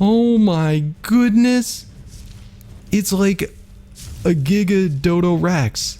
Oh my goodness. It's like a Giga Dodorex.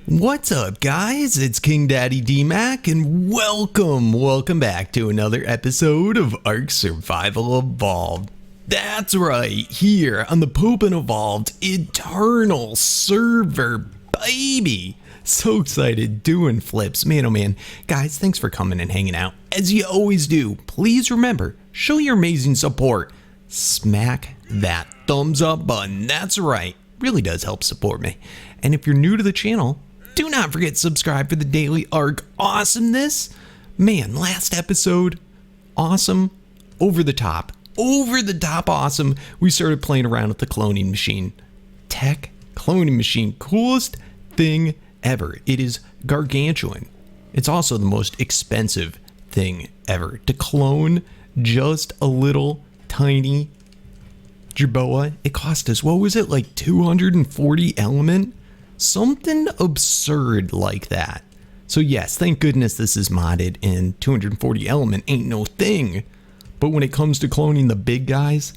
What's up, guys? It's KingDaddyDMAC and welcome back to another episode of Ark Survival Evolved. That's right, here on the Poopin' Evolved Eternal Server, baby. So excited, doing flips, man oh man. Guys, thanks for coming and hanging out. As you always do, please remember, show your amazing support. Smack that thumbs up button, that's right, really does help support me. And if you're new to the channel, do not forget to subscribe for the daily Ark awesomeness. Man, last episode, awesome, over the top awesome. We started playing around with the cloning machine. Tech cloning machine, coolest thing ever. It is gargantuan. It's also the most expensive thing ever to clone just a little tiny jerboa. It cost us, what was it, like 240 element? Something absurd like that. So yes, thank goodness this is modded and 240 element ain't no thing. But when it comes to cloning the big guys,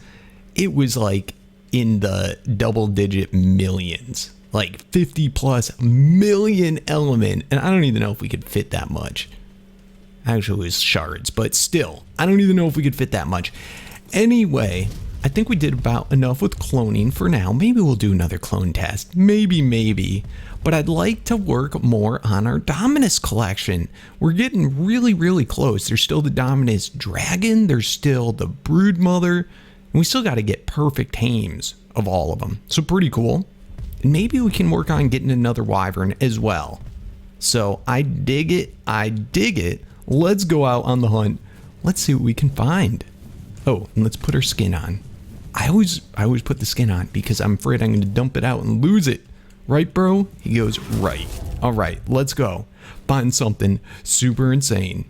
it was like in the double digit millions, like 50 plus million element. And I don't even know if we could fit that much. Actually, it was shards, but still, I don't even know if we could fit that much. Anyway, I think we did about enough with cloning for now. Maybe we'll do another clone test. Maybe. But I'd like to work more on our Dominus collection. We're getting really close. There's still the Dominus dragon. There's still the Broodmother. And we still got to get perfect tames of all of them. So pretty cool. And maybe we can work on getting another Wyvern as well. So I dig it. Let's go out on the hunt. Let's see what we can find. Oh, and let's put our skin on. I always put the skin on because I'm afraid I'm going to dump it out and lose it. Right, bro? He goes, right. All right, let's go. Find something super insane.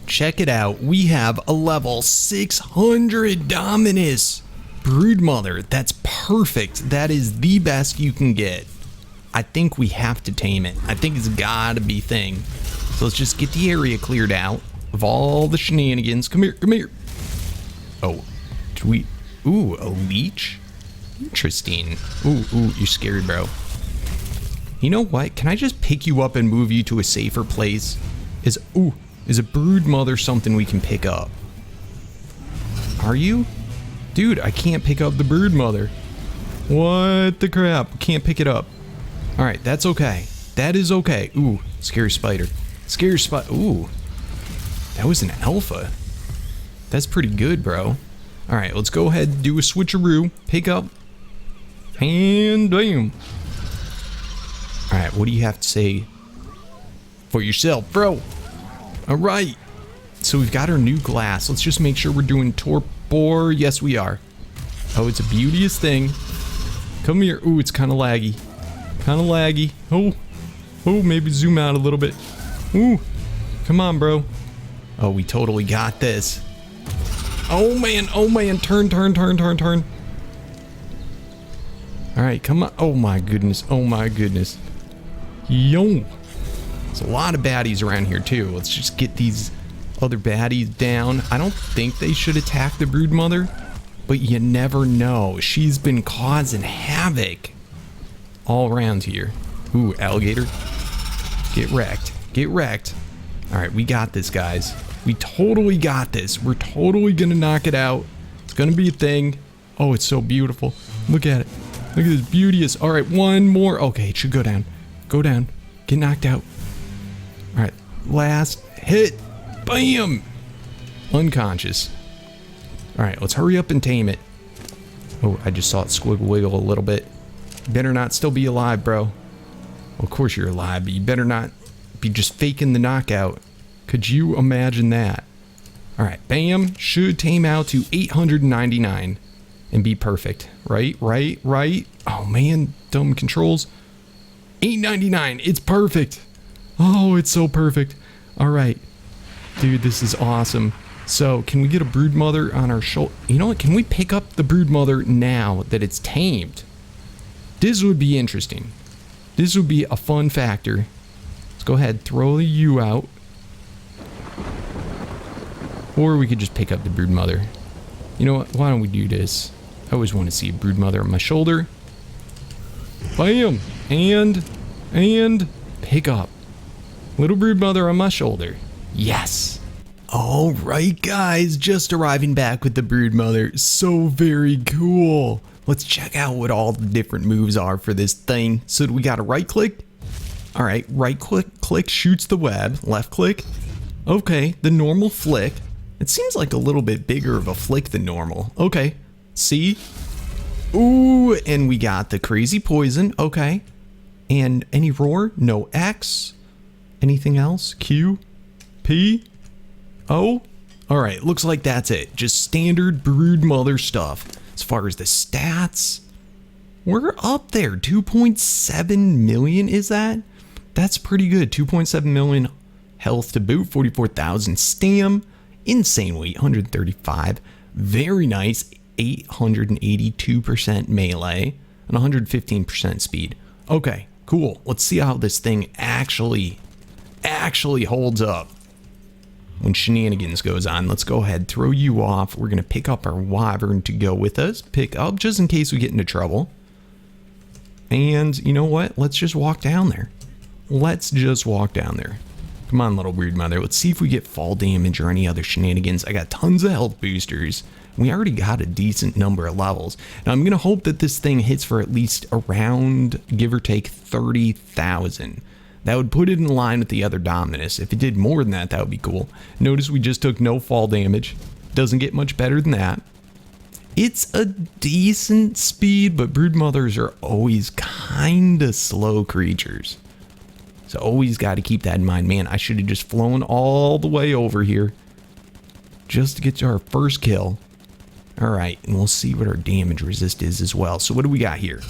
Check it out. We have a level 600 Dominus Broodmother. That's perfect. That is the best you can get. I think we have to tame it. I think it's got to be thing. So let's just get the area cleared out of all the shenanigans. Come here. Oh, do we... Ooh, a leech? Interesting. Ooh, you're scary, bro. You know what? Can I just pick you up and move you to a safer place? Is a Broodmother something we can pick up? Are you? Dude, I can't pick up the Broodmother. What the crap? Can't pick it up. Alright, that's okay. That is okay. Ooh, scary spider. Ooh. That was an alpha. That's pretty good, bro. Alright, let's go ahead and do a switcheroo. Pick up. And bam. Alright, what do you have to say for yourself, bro? Alright. So we've got our new glass. Let's just make sure we're doing torpor. Yes, we are. Oh, it's a beauteous thing. Come here. Ooh, it's kind of laggy. Oh, maybe zoom out a little bit. Ooh, come on, bro. Oh, we totally got this. Oh man, turn. Alright, come on. Oh my goodness. Yo. There's a lot of baddies around here too. Let's just get these other baddies down. I don't think they should attack the Broodmother, but you never know. She's been causing havoc all around here. Ooh, alligator. Get wrecked. Alright, we got this, guys. We totally got this. We're totally gonna knock it out. It's gonna be a thing. Oh, it's so beautiful. Look at it. Look at this beauteous. All right, one more. Okay, it should go down. Get knocked out. All right, last hit. Bam! Unconscious. All right, let's hurry up and tame it. Oh, I just saw it squiggle wiggle a little bit. Better not still be alive, bro. Well, of course you're alive, but you better not be just faking the knockout. Could you imagine that? All right, bam, should tame out to 899 and be perfect. Right. Oh man, dumb controls. 899, it's perfect. Oh, it's so perfect. All right, dude, this is awesome. So can we get a Broodmother on our shoulder? You know what, can we pick up the Broodmother now that it's tamed? This would be interesting. This would be a fun factor. Let's go ahead, throw the U out. Or we could just pick up the Broodmother. You know what? Why don't we do this? I always want to see a Broodmother on my shoulder. Bam! And pick up. Little Broodmother on my shoulder. Yes! Alright guys, just arriving back with the Broodmother. So very cool. Let's check out what all the different moves are for this thing. So we got a right click. Alright, right click shoots the web. Left click. Okay, the normal flick. It seems like a little bit bigger of a flick than normal. Okay, C. Ooh, and we got the crazy poison. Okay. And any roar? No. X. Anything else? Q. P. O. Alright, looks like that's it. Just standard Broodmother stuff. As far as the stats, we're up there. 2.7 million is that? That's pretty good. 2.7 million health to boot. 44,000 stam. Insane weight, 135. Very nice. 882% melee and 115% speed. Okay, cool. Let's see how this thing actually holds up when shenanigans goes on. Let's go ahead, throw you off. We're gonna pick up our Wyvern to go with us. Pick up just in case we get into trouble. And you know what? Let's just walk down there. Let's just walk down there. Come on, little Broodmother. Let's see if we get fall damage or any other shenanigans. I got tons of health boosters. We already got a decent number of levels. Now I'm going to hope that this thing hits for at least around, give or take, 30,000. That would put it in line with the other Dominus. If it did more than that, that would be cool. Notice we just took no fall damage. Doesn't get much better than that. It's a decent speed, but Broodmothers are always kind of slow creatures. So always got to keep that in mind. Man, I should have just flown all the way over here just to get to our first kill. Alright, and we'll see what our damage resist is as well. So what do we got here?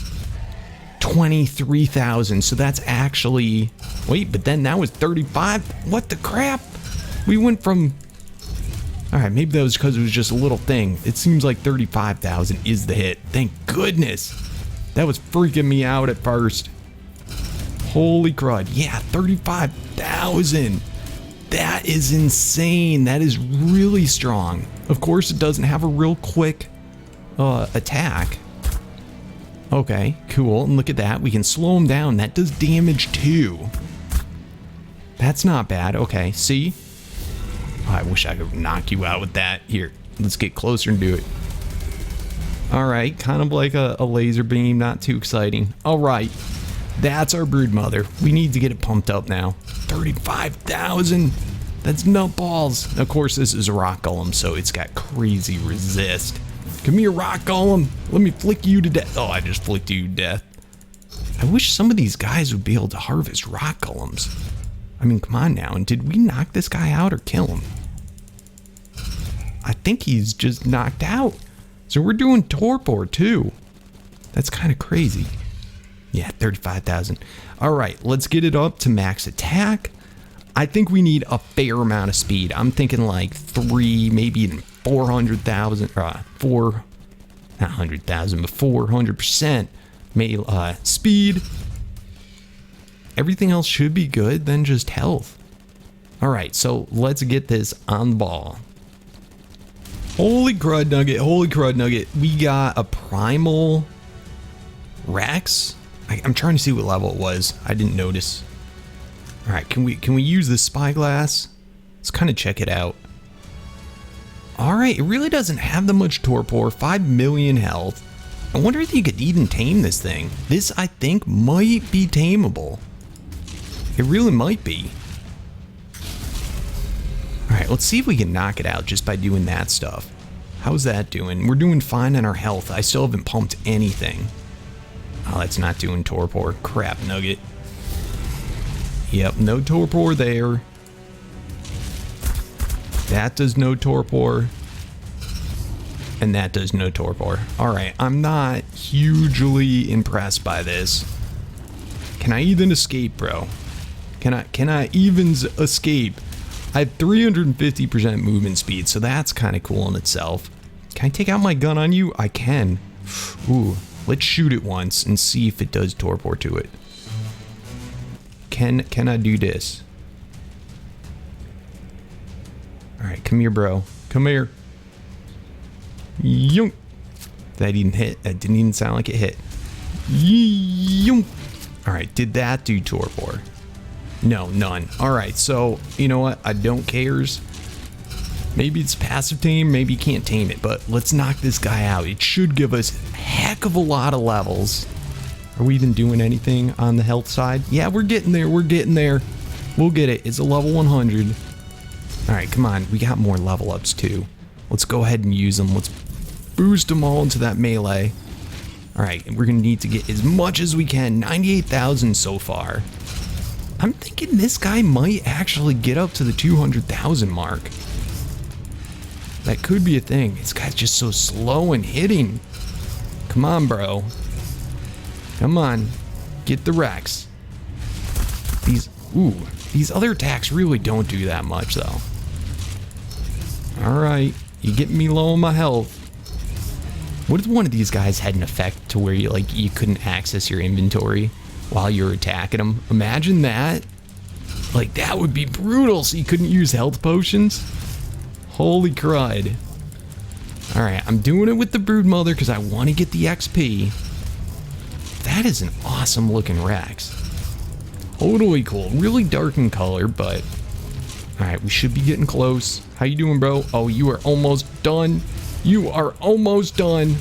23,000. So that's actually... Wait, but then that was 35? What the crap? We went from... Alright, maybe that was because it was just a little thing. It seems like 35,000 is the hit. Thank goodness. That was freaking me out at first. Holy crud. Yeah, 35,000. That is insane. That is really strong. Of course, it doesn't have a real quick attack. Okay, cool. And look at that. We can slow him down. That does damage too. That's not bad. Okay, see? Oh, I wish I could knock you out with that. Here, let's get closer and do it. Alright, kind of like a laser beam. Not too exciting. Alright, that's our Broodmother. We need to get it pumped up now. 35,000. That's nutballs. Of course, this is a rock golem, so it's got crazy resist. Come here, rock golem. Let me flick you to death. Oh, I just flicked you to death. I wish some of these guys would be able to harvest rock golems. I mean, come on now. And did we knock this guy out or kill him? I think he's just knocked out. So we're doing torpor too. That's kind of crazy. Yeah, 35,000. All right, let's get it up to max attack. I think we need a fair amount of speed. I'm thinking like 3, maybe even 400,000, not 100,000, but 400% speed. Everything else should be good, then just health. All right, so let's get this on the ball. Holy crud nugget, holy crud nugget. We got a Primal Rex. I'm trying to see what level it was. I didn't notice. All right, can we use the spyglass? Let's kind of check it out. All right, it really doesn't have that much torpor. 5 million health. I wonder if you could even tame this thing. This, I think, might be tameable. It really might be. All right, let's see if we can knock it out just by doing that stuff. How's that doing? We're doing fine on our health. I still haven't pumped anything. Oh, that's not doing torpor. Crap nugget. Yep, no torpor there. That does no torpor. And that does no torpor. Alright, I'm not hugely impressed by this. Can I even escape, bro? Can I even escape? I have 350% movement speed, so that's kind of cool in itself. Can I take out my gun on you? I can. Ooh, let's shoot it once and see if it does torpor to it. Can I do this? Alright, come here, bro. Come here. Yoink. That didn't hit. That didn't even sound like it hit. Yoink. Alright, did that do torpor? No, none. Alright, so, you know what? I don't cares. Maybe it's passive tame, maybe you can't tame it, but let's knock this guy out. It should give us a heck of a lot of levels. Are we even doing anything on the health side? Yeah, we're getting there, we're getting there. We'll get it. It's a level 100. Alright, come on. We got more level ups too. Let's go ahead and use them. Let's boost them all into that melee. Alright, we're going to need to get as much as we can. 98,000 so far. I'm thinking this guy might actually get up to the 200,000 mark. That could be a thing. This guy's just so slow in hitting. Come on, bro. Come on. Get the Rex. These other attacks really don't do that much, though. Alright. You getting me low on my health. What if one of these guys had an effect to where you couldn't access your inventory while you were attacking them? Imagine that. Like, that would be brutal, so you couldn't use health potions. Holy crud. Alright, I'm doing it with the Broodmother because I want to get the XP. That is an awesome looking Rex. Totally cool. Really dark in color, but... Alright, we should be getting close. How you doing, bro? Oh, you are almost done. You are almost done.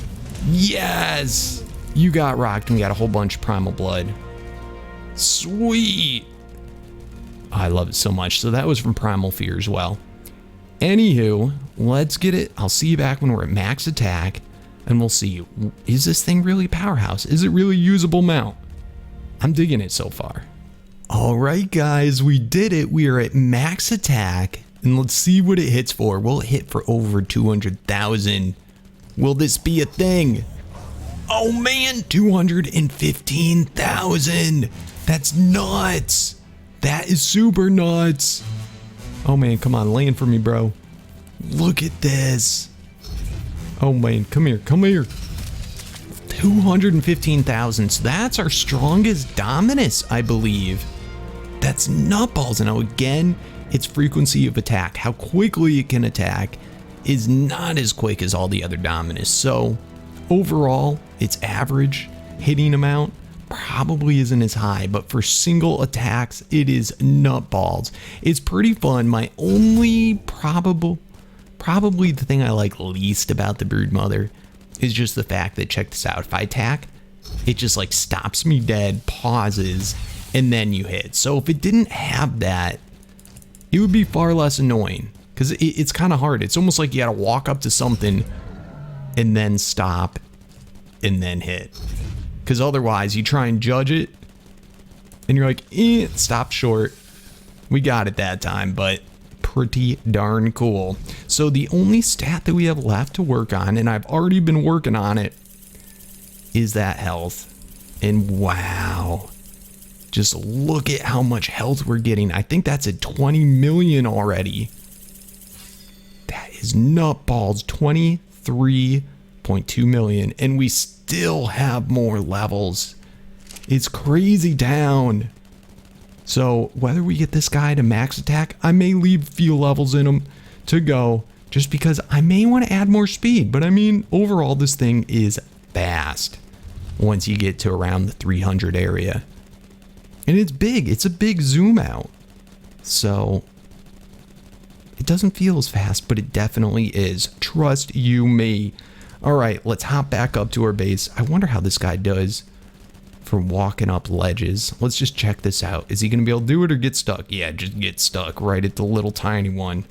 Yes! You got rocked and we got a whole bunch of Primal blood. Sweet! Oh, I love it so much. So that was from Primal Fear as well. Anywho, let's get it. I'll see you back when we're at max attack. And we'll see. Is this thing really powerhouse? Is it really usable mount? I'm digging it so far. Alright guys, we did it. We are at max attack. And let's see what it hits for. Will it hit for over 200,000? Will this be a thing? Oh man, 215,000. That's nuts. That is super nuts. Oh man, come on, land for me, bro. Look at this. Oh man, come here, come here. 215,000. So that's our strongest Dominus, I believe. That's nutballs. And now again, its frequency of attack, how quickly it can attack, is not as quick as all the other Dominus. So overall, its average hitting amount probably isn't as high, but for single attacks, it is nutballs. It's pretty fun. My only probably the thing I like least about the Broodmother is just the fact that, check this out, if I attack, it just like stops me dead, pauses, and then you hit. So if it didn't have that, it would be far less annoying, because it's kind of hard. It's almost like you gotta walk up to something and then stop and then hit. Because otherwise, you try and judge it, and you're like, stop short. We got it that time, but pretty darn cool. So the only stat that we have left to work on, and I've already been working on it, is that health. And wow. Just look at how much health we're getting. I think that's at 20 million already. That is nutballs. 23.2 million. And we still have more levels. It's crazy town. So whether we get this guy to max attack, I may leave a few levels in him to go, just because I may want to add more speed. But I mean, overall, this thing is fast once you get to around the 300 area. And it's big. It's a big zoom out. So it doesn't feel as fast, but it definitely is. Trust you me. All right, let's hop back up to our base. I wonder how this guy does for walking up ledges. Let's just check this out. Is he going to be able to do it or get stuck? Yeah, just get stuck right at the little tiny one.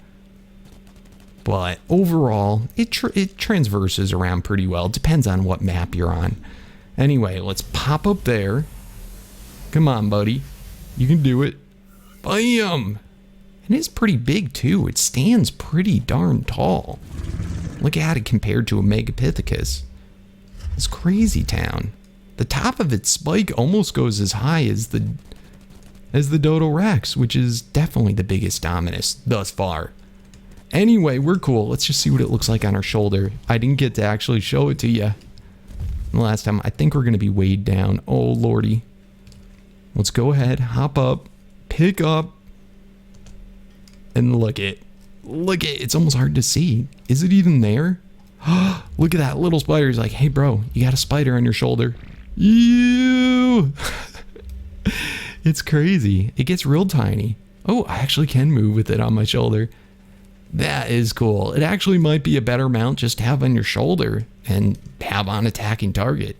But overall, it transverses around pretty well. It depends on what map you're on. Anyway, let's pop up there. Come on, buddy. You can do it. Bam! And it's pretty big, too. It stands pretty darn tall. Look at it compared to a Megapithecus. It's crazy town. The top of its spike almost goes as high as the Dodorex, which is definitely the biggest Dominus thus far. Anyway, we're cool. Let's just see what it looks like on our shoulder. I didn't get to actually show it to you the last time. I think we're going to be weighed down. Oh, lordy. Let's go ahead, hop up, pick up, and look it. Look it. It's almost hard to see. Is it even there? Look at that little spider. He's like, hey bro, you got a spider on your shoulder. You. It's crazy. It gets real tiny. Oh, I actually can move with it on my shoulder. That is cool. It actually might be a better mount just to have on your shoulder and have on attacking target.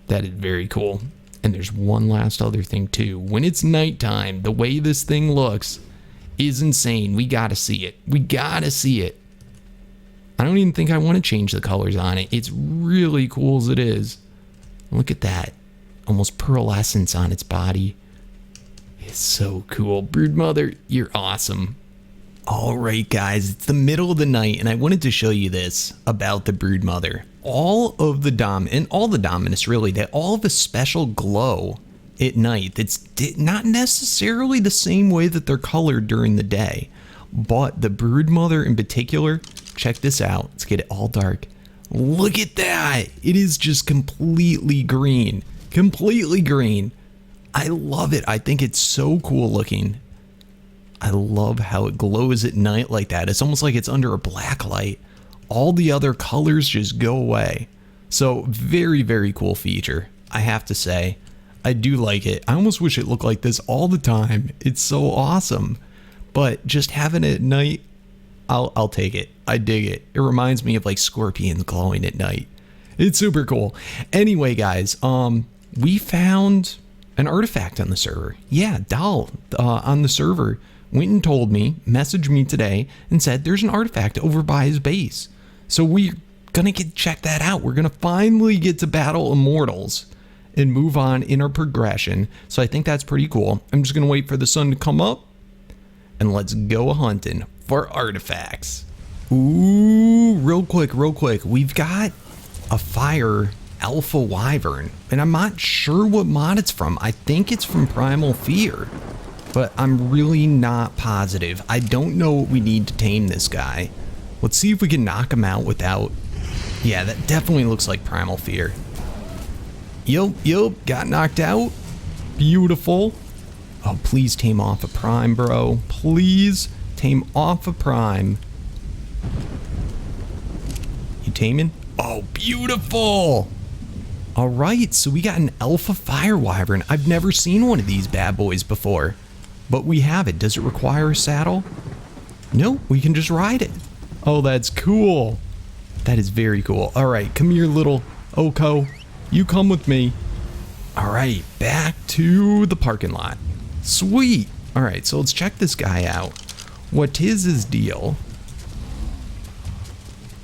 That is very cool. And there's one last other thing too. When it's nighttime, the way this thing looks is insane. We gotta see it. We gotta see it. I don't even think I want to change the colors on it. It's really cool as it is. Look at that. Almost pearlescence on its body. It's so cool. Broodmother, you're awesome. Alright guys, it's the middle of the night and I wanted to show you this about the Broodmother. All of the Dominus really, they all have a special glow at night that's not necessarily the same way that they're colored during the day. But the Broodmother in particular, check this out. Let's get it all dark. Look at that. It is just completely green. Completely green. I love it. I think it's so cool looking. I love how it glows at night like that. It's almost like it's under a black light. All the other colors just go away. So very, very cool feature. I have to say, I do like it. I almost wish it looked like this all the time. It's so awesome. But just having it at night, I'll take it. I dig it. It reminds me of like scorpions glowing at night. It's super cool. Anyway, guys, we found an artifact on the server. Yeah, Dal on the server went and told me, messaged me today and said there's an artifact over by his base. So we're gonna check that out. We're gonna finally get to battle Immortals and move on in our progression. So I think that's pretty cool. I'm just gonna wait for the sun to come up and let's go hunting for artifacts. Ooh, real quick. We've got a fire alpha wyvern and I'm not sure what mod it's from. I think it's from Primal Fear, but I'm really not positive. I don't know what we need to tame this guy. Let's see if we can knock him out without... Yeah, that definitely looks like Primal Fear. Yup, got knocked out. Beautiful. Oh, please tame off a prime, bro. Please tame off a prime. You taming? Oh, beautiful. All right, so we got an alpha fire wyvern. I've never seen one of these bad boys before, but we have it. Does it require a saddle? No, we can just ride it. Oh, that's cool. That is very cool. All right, come here, little Oko. You come with me. All right, back to the parking lot. Sweet. All right, so let's check this guy out. What is his deal?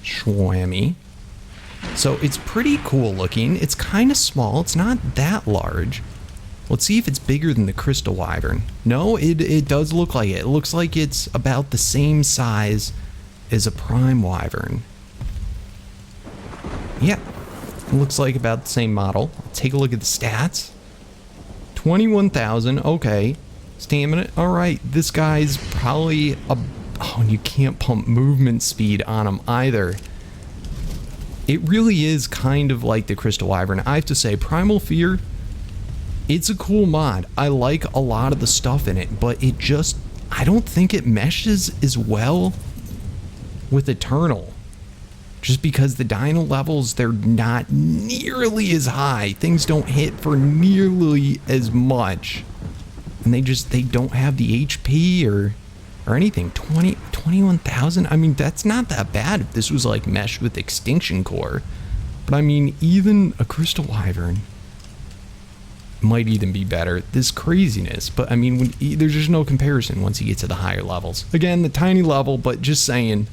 Schwammy. So it's pretty cool looking. It's kind of small. It's not that large. Let's see if it's bigger than the crystal wyvern. No, it does look like it. It looks like it's about the same size as a prime wyvern. Yeah, it looks like about the same model. Take a look at the stats. 21,000. Okay. Stamina. All right. This guy's probably a... Oh, and you can't pump movement speed on him either. It really is kind of like the crystal wyvern. I have to say, Primal Fear, it's a cool mod. I like a lot of the stuff in it, but it just... I don't think it meshes as well with Eternal. Just because the dino levels, they're not nearly as high. Things don't hit for nearly as much. And they don't have the HP or anything. 21,000? I mean, that's not that bad if this was like meshed with Extinction Core. But I mean, even a crystal wyvern might even be better. This craziness. But I mean, there's just no comparison once you get to the higher levels. Again, the tiny level, but just saying...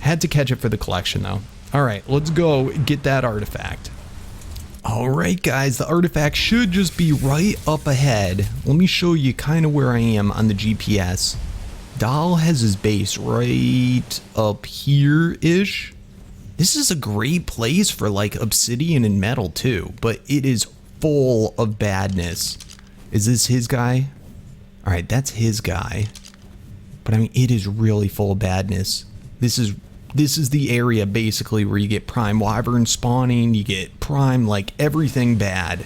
Had to catch it for the collection though. Alright, let's go get that artifact. Alright guys, the artifact should just be right up ahead. Let me show you kind of where I am on the GPS. Dal has his base right up here-ish. This is a great place for like obsidian and metal too, but it is full of badness. Is this his guy? Alright, that's his guy. But I mean, it is really full of badness. This is the area basically where you get prime wyvern spawning, you get prime like everything bad.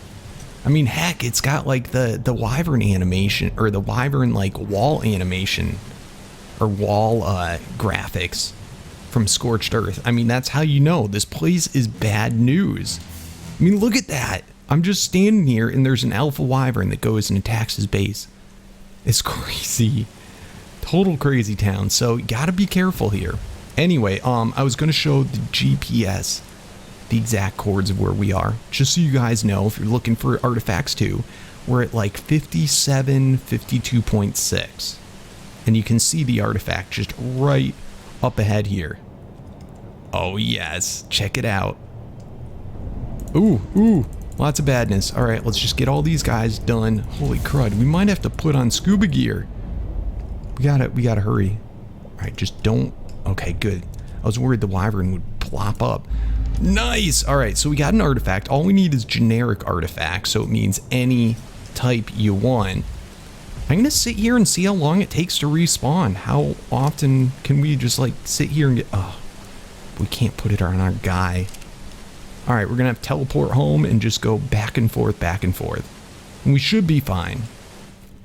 I mean, heck, it's got like the wyvern animation or the wyvern like wall animation or wall graphics. from Scorched Earth. I mean, that's how you know this place is bad news. I mean, look at that. I'm just standing here and there's an alpha wyvern that goes and attacks his base. It's crazy. Total crazy town. So you gotta be careful here. Anyway, I was gonna show the GPS, the exact chords of where we are, just so you guys know if you're looking for artifacts too. We're at like 57, 52.6. And you can see the artifact just right up ahead here. Oh yes, check it out. Ooh, lots of badness. All right, let's just get all these guys done. Holy crud, we might have to put on scuba gear. We gotta hurry. All right, just don't. Okay, good. I was worried the wyvern would plop up. Nice. All right, so we got an artifact. All we need is generic artifact, so it means any type you want. I'm gonna sit here and see how long it takes to respawn. How often can we just like sit here and get? Oh, we can't put it on our guy. All right, we're gonna have to teleport home and just go back and forth, and we should be fine.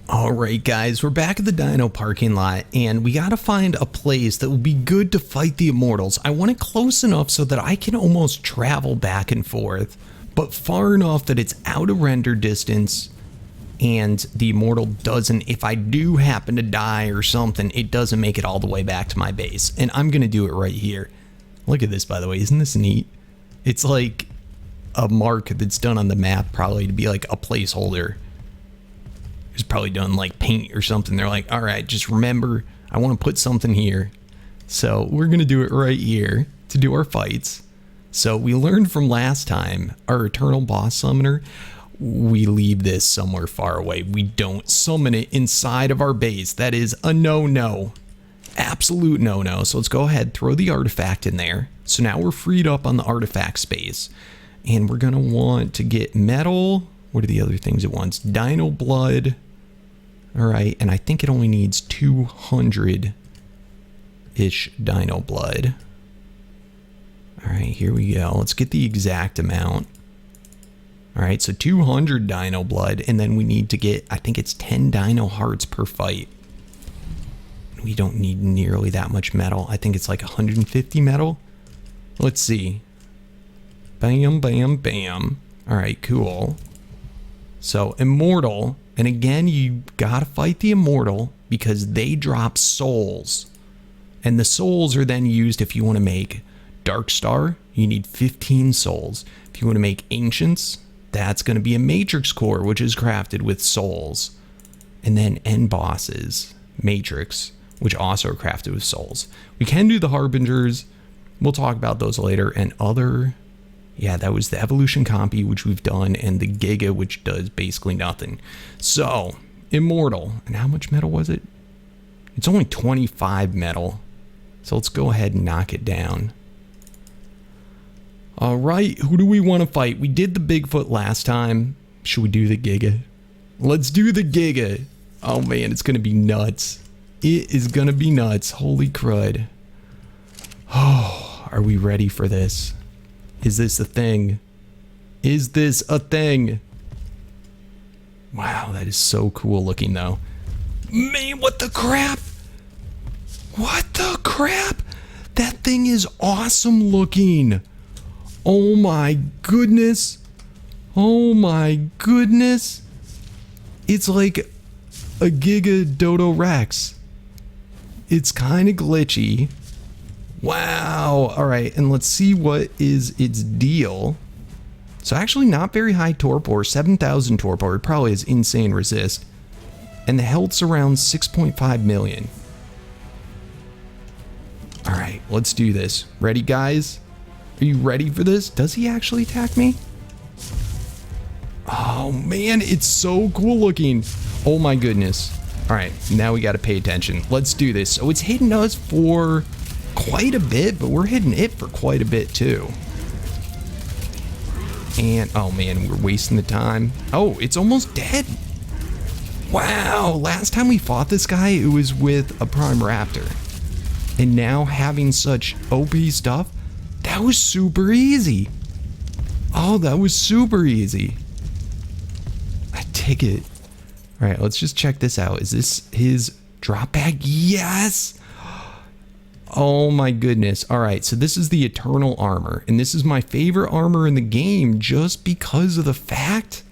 All right, guys, we're back at the Dino parking lot, and we gotta find a place that will be good to fight the Immortals. I want it close enough so that I can almost travel back and forth, but far enough that it's out of render distance, and the Immortal doesn't, if I do happen to die or something, it doesn't make it all the way back to my base. And I'm gonna do it right here. Look at this, by the way, isn't this neat? It's like a mark that's done on the map, probably to be like a placeholder. It's probably done like paint or something. They're like, all right, just remember, I want to put something here. So we're going to do it right here to do our fights. So we learned from last time, our Eternal Boss Summoner, we leave this somewhere far away. We don't summon it inside of our base. That is a no-no. Absolute no-no. So let's go ahead, throw the artifact in there. So now we're freed up on the artifact space. And we're going to want to get metal. What are the other things it wants? Dino blood. All right. And I think it only needs 200-ish dino blood. All right. Here we go. Let's get the exact amount. All right. So 200 dino blood. And then we need to get, I think it's 10 dino hearts per fight. We don't need nearly that much metal. I think it's like 150 metal. Let's see. Bam, bam, bam. All right, cool. So Immortal, and again, you gotta fight the Immortal because they drop souls. And the souls are then used if you want to make Dark Star, you need 15 souls. If you want to make Ancients, that's going to be a Matrix core, which is crafted with souls. And then end bosses, Matrix, which also are crafted with souls. We can do the Harbingers. We'll talk about those later. And other, yeah, that was the Evolution Compy, which we've done, and the Giga, which does basically nothing. So, Immortal. And how much metal was it? It's only 25 metal. So let's go ahead and knock it down. All right, who do we want to fight? We did the Bigfoot last time. Should we do the Giga? Let's do the Giga. Oh man, it's going to be nuts. It is going to be nuts. Holy crud. Oh, are we ready for this? Is this a thing? Is this a thing? Wow, that is so cool looking though. Man, what the crap? What the crap? That thing is awesome looking. Oh my goodness. Oh my goodness. It's like a Giga Dodorex. It's kind of glitchy. Wow. All right, and let's see what is its deal. So actually not very high torpor, 7,000 torpor. It probably has insane resist. And the health's around 6.5 million. All right, let's do this. Ready, guys? Are you ready for this? Does he actually attack me? Oh man, it's so cool looking. Oh my goodness. All right, now we got to pay attention. Let's do this. So it's hitting us for quite a bit, but we're hitting it for quite a bit too. And oh man, we're wasting the time. Oh, it's almost dead. Wow, last time we fought this guy, it was with a Prime Raptor. And now having such OP stuff, that was super easy. Oh, that was super easy. I take it. All right, let's just check this out. Is this his drop bag? Yes. Oh my goodness. All right, so this is the Eternal Armor, and this is my favorite armor in the game just because of the fact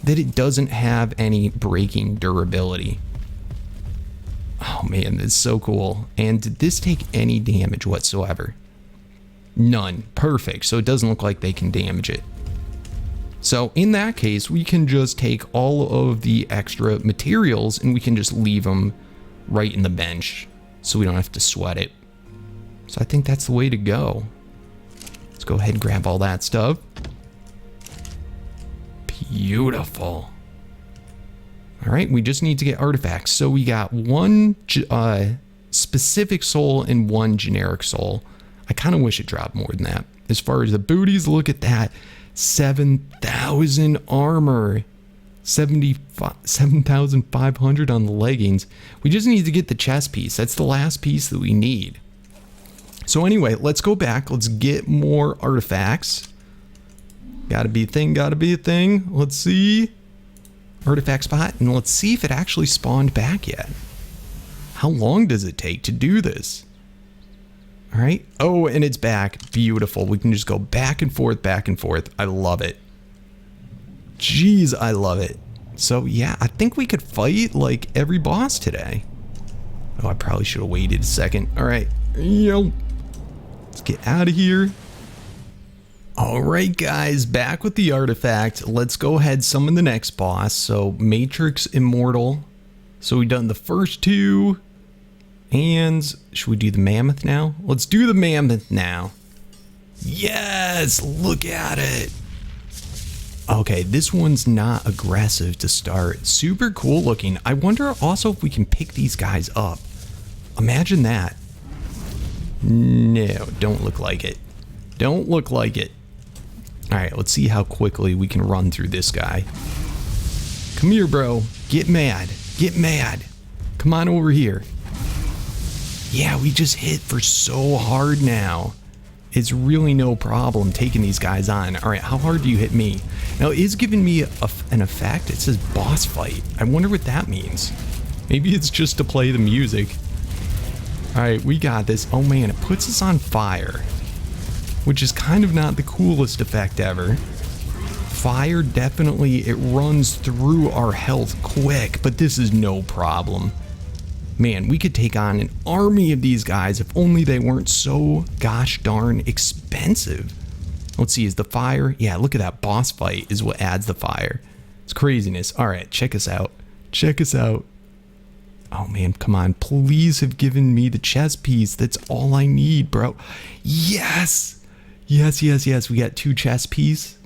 that it doesn't have any breaking durability. Oh man, that's so cool. And did this take any damage whatsoever? None. Perfect. So it doesn't look like they can damage it. So in that case, we can just take all of the extra materials and we can just leave them right in the bench so we don't have to sweat it. So I think that's the way to go. Let's go ahead and grab all that stuff. Beautiful. All right, we just need to get artifacts. So we got one specific soul and one generic soul. I kind of wish it dropped more than that. As far as the booties, look at that. 7,000 armor. 7,500 on the leggings. We just need to get the chest piece. That's the last piece that we need. So anyway, let's go back. Let's get more artifacts. Gotta be a thing, gotta be a thing. Let's see. Artifact spot, and let's see if it actually spawned back yet. How long does it take to do this? All right. Oh, and it's back. Beautiful. We can just go back and forth, back and forth. I love it. Jeez, I love it. So yeah, I think we could fight like every boss today. Oh, I probably should have waited a second. All right. Yo. Let's get out of here. All right, guys, back with the artifact. Let's go ahead, summon the next boss. So Matrix Immortal. So we've done the first two. And should we do the Mammoth now? Let's do the Mammoth now. Yes, look at it. Okay, this one's not aggressive to start. Super cool looking. I wonder also if we can pick these guys up. Imagine that. No, don't look like it. Don't look like it. All right, let's see how quickly we can run through this guy. Come here, bro. Get mad. Get mad. Come on over here. Yeah, we just hit for so hard now. It's really no problem taking these guys on. All right, how hard do you hit me? Now, it is giving me an effect. It says boss fight. I wonder what that means. Maybe it's just to play the music. All right, we got this. Oh man, it puts us on fire, which is kind of not the coolest effect ever. Fire, definitely, it runs through our health quick, but this is no problem. Man, we could take on an army of these guys if only they weren't so gosh darn expensive. Let's see, is the fire? Yeah, look at that boss fight is what adds the fire. It's craziness. All right, check us out. Check us out. Oh man, come on. Please have given me the chest piece. That's all I need, bro. Yes! Yes, yes, yes. We got 2 chest pieces.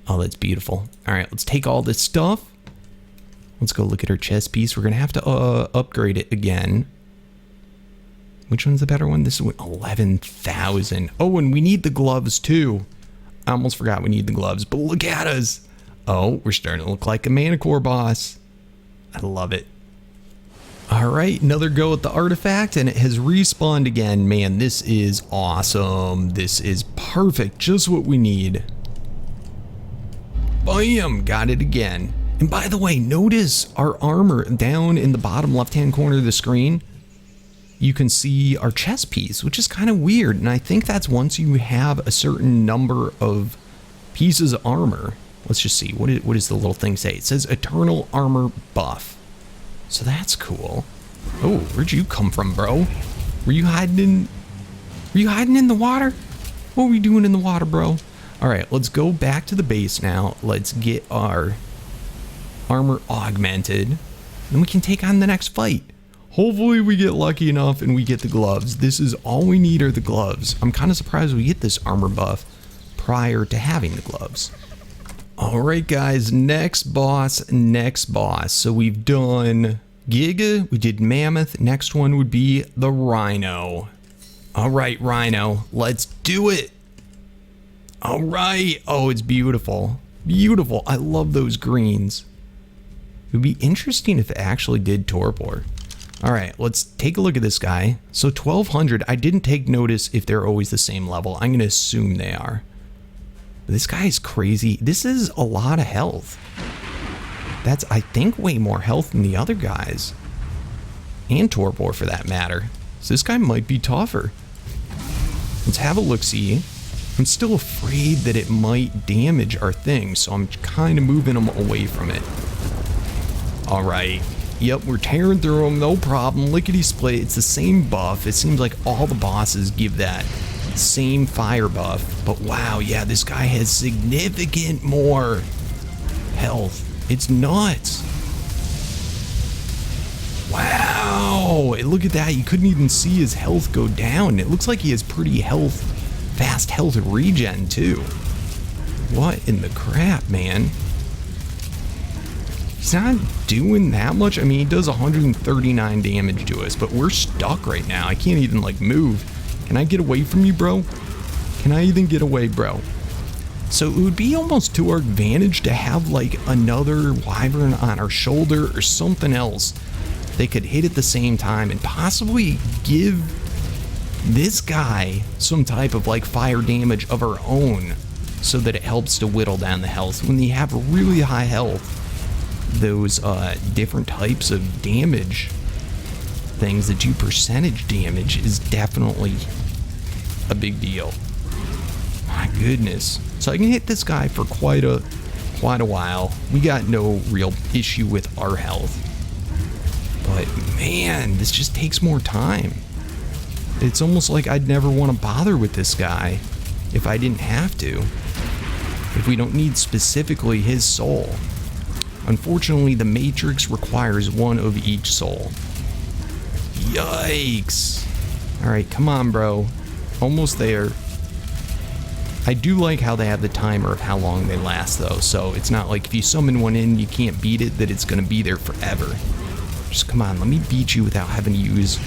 Oh, that's beautiful. All right, let's take all this stuff. Let's go look at our chest piece. We're going to have to upgrade it again. Which one's the better one? This is 11,000. Oh, and we need the gloves too. I almost forgot we need the gloves, but look at us. Oh, we're starting to look like a Manicore boss. I love it. All right, another go at the artifact, and it has respawned again. Man, this is awesome. This is perfect. Just what we need. Bam! Got it again. And by the way, notice our armor down in the bottom left-hand corner of the screen. You can see our chest piece, which is kind of weird. And I think that's once you have a certain number of pieces of armor. Let's just see. What does the little thing say? It says Eternal Armor Buff. So that's cool. Oh, where'd you come from, bro? Were you hiding in the water? What were you doing in the water, bro? All right, let's go back to the base now. Let's get our armor augmented, and we can take on the next fight. Hopefully we get lucky enough and we get the gloves. This is all we need are the gloves. I'm kind of surprised we get this armor buff prior to having the gloves. All right, guys, next boss. So we've done Giga, we did Mammoth. Next one would be the Rhino. All right, Rhino, let's do it. All right. Oh, it's beautiful. Beautiful. I love those greens. It would be interesting if it actually did torpor. All right, let's take a look at this guy. So 1,200, I didn't take notice if they're always the same level. I'm gonna assume they are. This guy is crazy. This is a lot of health. That's, I think, way more health than the other guys. And torpor for that matter. So this guy might be tougher. Let's have a look-see. I'm still afraid that it might damage our thing, so I'm kind of moving them away from it. Alright. Yep, we're tearing through them, no problem. Lickety-split, it's the same buff. It seems like all the bosses give that same fire buff. But wow, yeah, this guy has significant more health. It's nuts. Wow, look at that. You couldn't even see his health go down. It looks like he has pretty fast health regen too. What in the crap, man? He's not doing that much. I mean, he does 139 damage to us, but we're stuck right now. I can't even like move. Can I get away from you, bro? Can I even get away, bro? So it would be almost to our advantage to have like another Wyvern on our shoulder or something else they could hit at the same time and possibly give this guy some type of like fire damage of our own so that it helps to whittle down the health. When you have really high health, those different types of damage things that do percentage damage is definitely a big deal. My goodness. So I can hit this guy for quite a while. We got no real issue with our health. But man, this just takes more time. It's almost like I'd never want to bother with this guy if I didn't have to. If we don't need specifically his soul. Unfortunately, the Matrix requires one of each soul. Yikes. Alright, come on, bro. Almost there. I do like how they have the timer of how long they last, though. So it's not like if you summon one in, you can't beat it, that it's going to be there forever. Just come on, let me beat you without having to use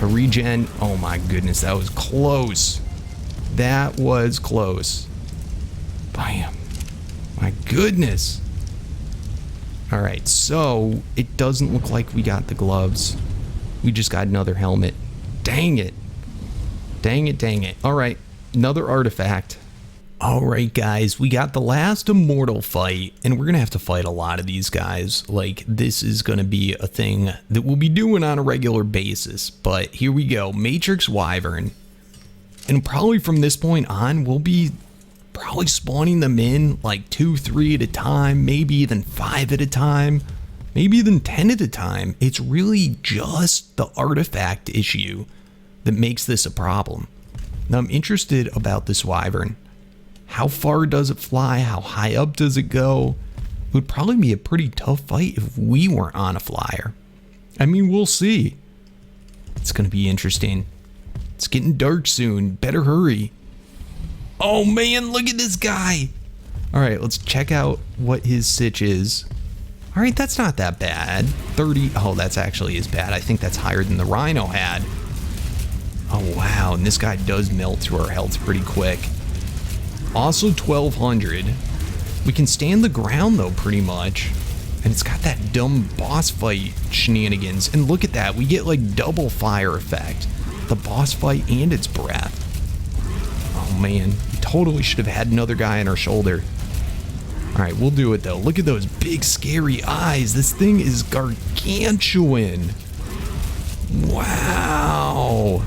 a regen. Oh my goodness, that was close. That was close. Bam. My goodness. Alright, so it doesn't look like we got the gloves. We just got another helmet. Dang it. Dang it, dang it. Alright, another artifact. Alright guys, we got the last Immortal fight, and we're gonna have to fight a lot of these guys. Like, this is gonna be a thing that we'll be doing on a regular basis. But here we go, Matrix Wyvern. And probably from this point on, we'll be probably spawning them in like 2, 3 at a time, maybe even 5 at a time, maybe even 10 at a time. It's really just the artifact issue that makes this a problem. Now I'm interested about this Wyvern. How far does it fly? How high up does it go? It would probably be a pretty tough fight if we weren't on a flyer. I mean, we'll see. It's gonna be interesting. It's getting dark soon. Better hurry. Oh man, look at this guy. All right, let's check out what his sitch is. All right, that's not that bad. 30, oh, that's actually as bad. I think that's higher than the Rhino had. Oh wow, and this guy does melt through our health pretty quick. Also 1200. We can stand the ground though, pretty much. And it's got that dumb boss fight shenanigans. And look at that, we get like double fire effect. The boss fight and its breath. Oh man, we totally should have had another guy on our shoulder. Alright, we'll do it though. Look at those big scary eyes. This thing is gargantuan. Wow.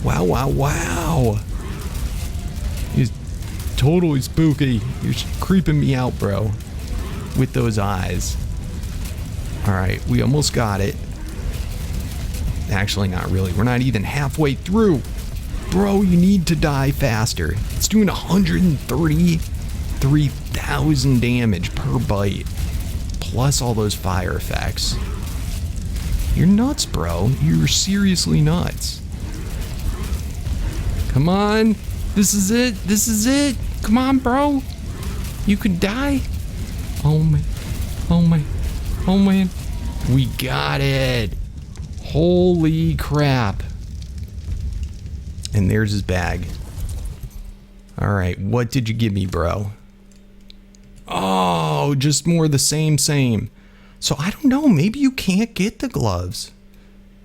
Wow, wow, wow. He's totally spooky. You're creeping me out, bro. With those eyes. Alright, we almost got it. Actually, not really. We're not even halfway through. Bro, you need to die faster. It's doing 133,000 damage per bite. Plus all those fire effects. You're nuts, bro. You're seriously nuts. Come on. This is it. This is it. Come on, bro. You could die. Oh, man. Oh, man. Oh, man. We got it. Holy crap. And there's his bag. Alright, what did you give me, bro? Oh, just more of the same. So I don't know, maybe you can't get the gloves.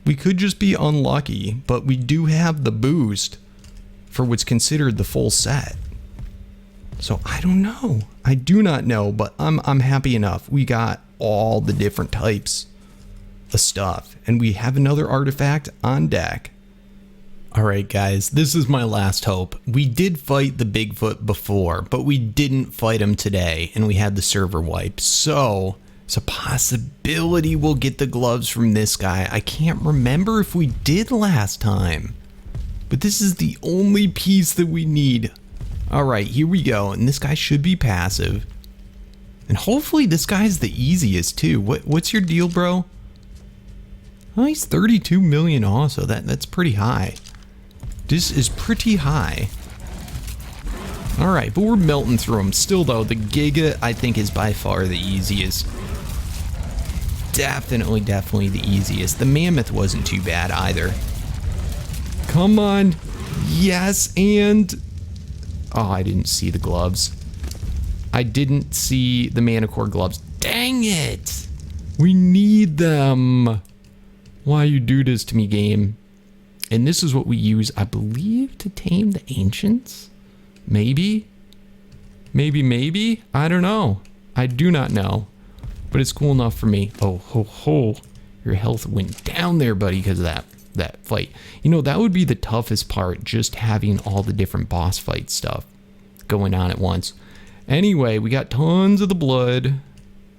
We could just be unlucky, but we do have the boost for what's considered the full set. So I don't know. I do not know, but I'm happy enough. We got all the different types the stuff. And we have another artifact on deck. Alright guys, this is my last hope. We did fight the Bigfoot before, but we didn't fight him today, and we had the server wipe. So, it's a possibility we'll get the gloves from this guy. I can't remember if we did last time. But this is the only piece that we need. Alright, here we go, and this guy should be passive. And hopefully this guy's the easiest too. What's your deal, bro? Oh, he's 32 million also. That's pretty high. This is pretty high. Alright, but we're melting through them. Still though, the Giga I think is by far the easiest. Definitely the easiest. The Mammoth wasn't too bad either. Come on. Yes, and... Oh, I didn't see the gloves. I didn't see the Manicore gloves. Dang it! We need them. Why you do this to me, game? And this is what we use, I believe, to tame the ancients? Maybe? Maybe? I don't know. I do not know. But it's cool enough for me. Oh, ho, ho. Your health went down there, buddy, because of that fight. You know, that would be the toughest part, just having all the different boss fight stuff going on at once. Anyway, we got tons of the blood.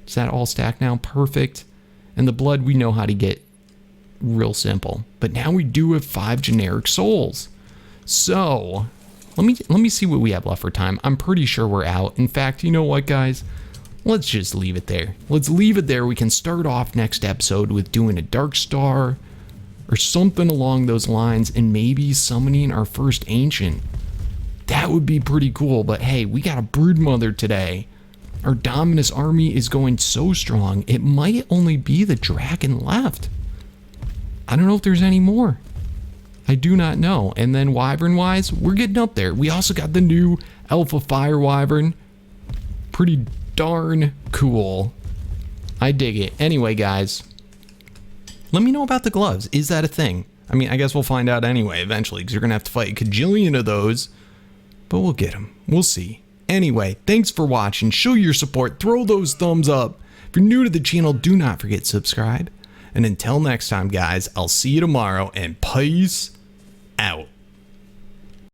Is that all stacked now? Perfect. And the blood we know how to get real simple. But now we do have 5 generic souls. So, let me see what we have left for time. I'm pretty sure we're out. In fact, you know what, guys? Let's just leave it there. Let's leave it there. We can start off next episode with doing a Dark Star or something along those lines, and maybe summoning our first ancient. That would be pretty cool. But hey, we got a Broodmother today. Our Dominus army is going so strong, it might only be the dragon left. I don't know if there's any more. I do not know. And then Wyvern wise, we're getting up there. We also got the new Alpha Fire Wyvern. Pretty darn cool. I dig it. Anyway, guys, let me know about the gloves. Is that a thing? I mean, I guess we'll find out anyway eventually, because you're going to have to fight a cajillion of those. But we'll get them. We'll see. Anyway, thanks for watching. Show your support. Throw those thumbs up. If you're new to the channel, do not forget to subscribe. And until next time, guys, I'll see you tomorrow, and peace out.